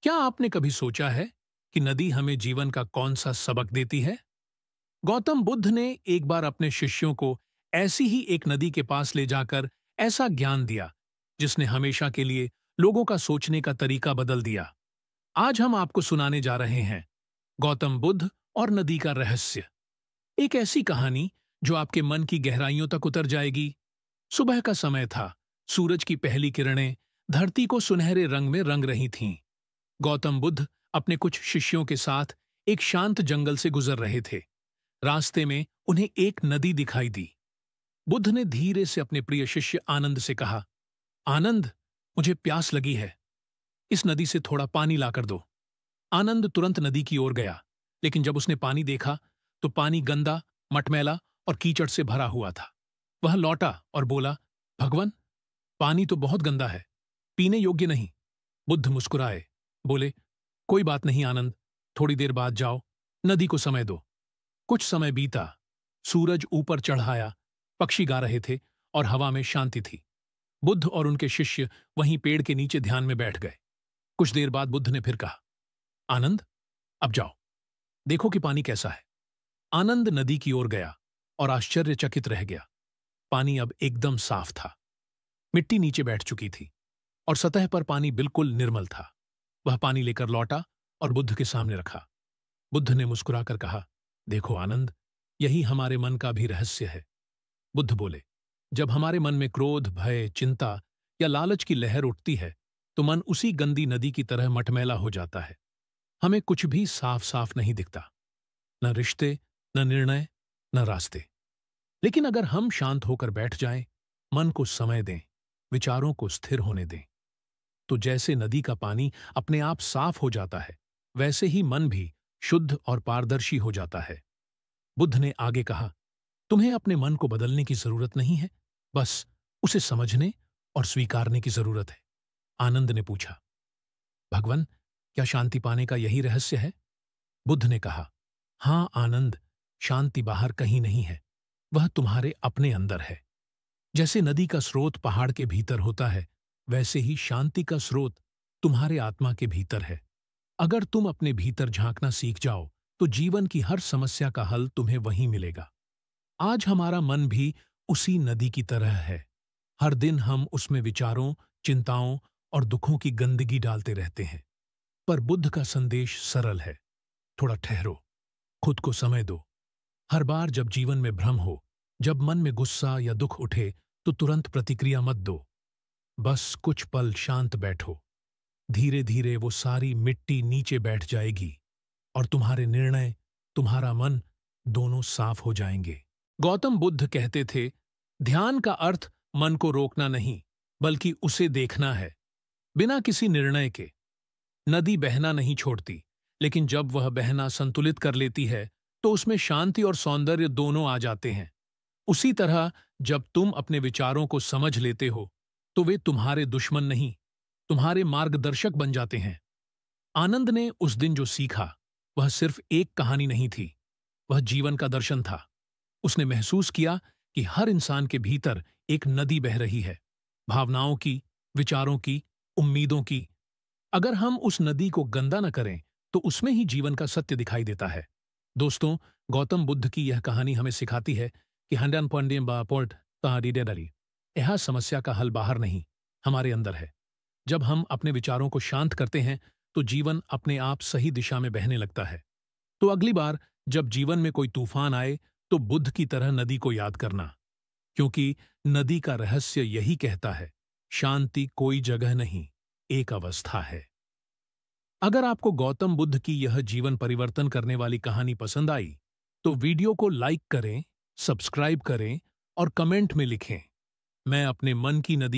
क्या आपने कभी सोचा है कि नदी हमें जीवन का कौन सा सबक देती है? गौतम बुद्ध ने एक बार अपने शिष्यों को ऐसी ही एक नदी के पास ले जाकर ऐसा ज्ञान दिया जिसने हमेशा के लिए लोगों का सोचने का तरीका बदल दिया। आज हम आपको सुनाने जा रहे हैं गौतम बुद्ध और नदी का रहस्य। एक ऐसी कहानी जो आपके मन की गहराइयों तक उतर जाएगी। सुबह का समय था। सूरज की पहली किरणें धरती को सुनहरे रंग में रंग रही थीं। गौतम बुद्ध अपने कुछ शिष्यों के साथ एक शांत जंगल से गुजर रहे थे। रास्ते में उन्हें एक नदी दिखाई दी। बुद्ध ने धीरे से अपने प्रिय शिष्य आनंद से कहा, आनंद, मुझे प्यास लगी है। इस नदी से थोड़ा पानी लाकर दो। आनंद तुरंत नदी की ओर गया, लेकिन जब उसने पानी देखा तो पानी गंदा, मटमैला और कीचड़ से भरा हुआ था। वह लौटा और बोला, भगवान, पानी तो बहुत गंदा है, पीने योग्य नहीं। बुद्ध मुस्कुराए, बोले, कोई बात नहीं आनंद, थोड़ी देर बाद जाओ, नदी को समय दो। कुछ समय बीता। सूरज ऊपर चढ़ आया, पक्षी गा रहे थे और हवा में शांति थी। बुद्ध और उनके शिष्य वहीं पेड़ के नीचे ध्यान में बैठ गए। कुछ देर बाद बुद्ध ने फिर कहा, आनंद, अब जाओ, देखो कि पानी कैसा है। आनंद नदी की ओर गया और आश्चर्यचकित रह गया। पानी अब एकदम साफ था। मिट्टी नीचे बैठ चुकी थी और सतह पर पानी बिल्कुल निर्मल था। वह पानी लेकर लौटा और बुद्ध के सामने रखा। बुद्ध ने मुस्कुराकर कहा, देखो आनंद, यही हमारे मन का भी रहस्य है। बुद्ध बोले, जब हमारे मन में क्रोध, भय, चिंता या लालच की लहर उठती है तो मन उसी गंदी नदी की तरह मटमैला हो जाता है। हमें कुछ भी साफ साफ नहीं दिखता, न रिश्ते, न निर्णय, न रास्ते। लेकिन अगर हम शांत होकर बैठ जाएं, मन को समय दें, विचारों को स्थिर होने दें, तो जैसे नदी का पानी अपने आप साफ हो जाता है, वैसे ही मन भी शुद्ध और पारदर्शी हो जाता है। बुद्ध ने आगे कहा, तुम्हें अपने मन को बदलने की जरूरत नहीं है, बस उसे समझने और स्वीकारने की जरूरत है। आनंद ने पूछा, भगवान, क्या शांति पाने का यही रहस्य है? बुद्ध ने कहा, हां आनंद, शांति बाहर कहीं नहीं है, वह तुम्हारे अपने अंदर है। जैसे नदी का स्रोत पहाड़ के भीतर होता है, वैसे ही शांति का स्रोत तुम्हारे आत्मा के भीतर है। अगर तुम अपने भीतर झांकना सीख जाओ तो जीवन की हर समस्या का हल तुम्हें वहीं मिलेगा। आज हमारा मन भी उसी नदी की तरह है। हर दिन हम उसमें विचारों, चिंताओं और दुखों की गंदगी डालते रहते हैं। पर बुद्ध का संदेश सरल है, थोड़ा ठहरो, खुद को समय दो। हर बार जब जीवन में भ्रम हो, जब मन में गुस्सा या दुख उठे, तो तुरंत प्रतिक्रिया मत दो। बस कुछ पल शांत बैठो। धीरे धीरे वो सारी मिट्टी नीचे बैठ जाएगी और तुम्हारे निर्णय, तुम्हारा मन दोनों साफ हो जाएंगे। गौतम बुद्ध कहते थे, ध्यान का अर्थ मन को रोकना नहीं, बल्कि उसे देखना है, बिना किसी निर्णय के। नदी बहना नहीं छोड़ती, लेकिन जब वह बहना संतुलित कर लेती है तो उसमें शांति और सौंदर्य दोनों आ जाते हैं। उसी तरह जब तुम अपने विचारों को समझ लेते हो तो वे तुम्हारे दुश्मन नहीं, तुम्हारे मार्गदर्शक बन जाते हैं। आनंद ने उस दिन जो सीखा वह सिर्फ एक कहानी नहीं थी, वह जीवन का दर्शन था। उसने महसूस किया कि हर इंसान के भीतर एक नदी बह रही है, भावनाओं की, विचारों की, उम्मीदों की। अगर हम उस नदी को गंदा न करें तो उसमें ही जीवन का सत्य दिखाई देता है। दोस्तों, गौतम बुद्ध की यह कहानी हमें सिखाती है कि हंडन पंडिम बापोर्ट तारीडेडरी, यह समस्या का हल बाहर नहीं, हमारे अंदर है। जब हम अपने विचारों को शांत करते हैं तो जीवन अपने आप सही दिशा में बहने लगता है। तो अगली बार जब जीवन में कोई तूफान आए तो बुद्ध की तरह नदी को याद करना, क्योंकि नदी का रहस्य यही कहता है, शांति कोई जगह नहीं, एक अवस्था है। अगर आपको गौतम बुद्ध की यह जीवन परिवर्तन करने वाली कहानी पसंद आई तो वीडियो को लाइक करें, सब्सक्राइब करें और कमेंट में लिखें, मैं अपने मन की नदी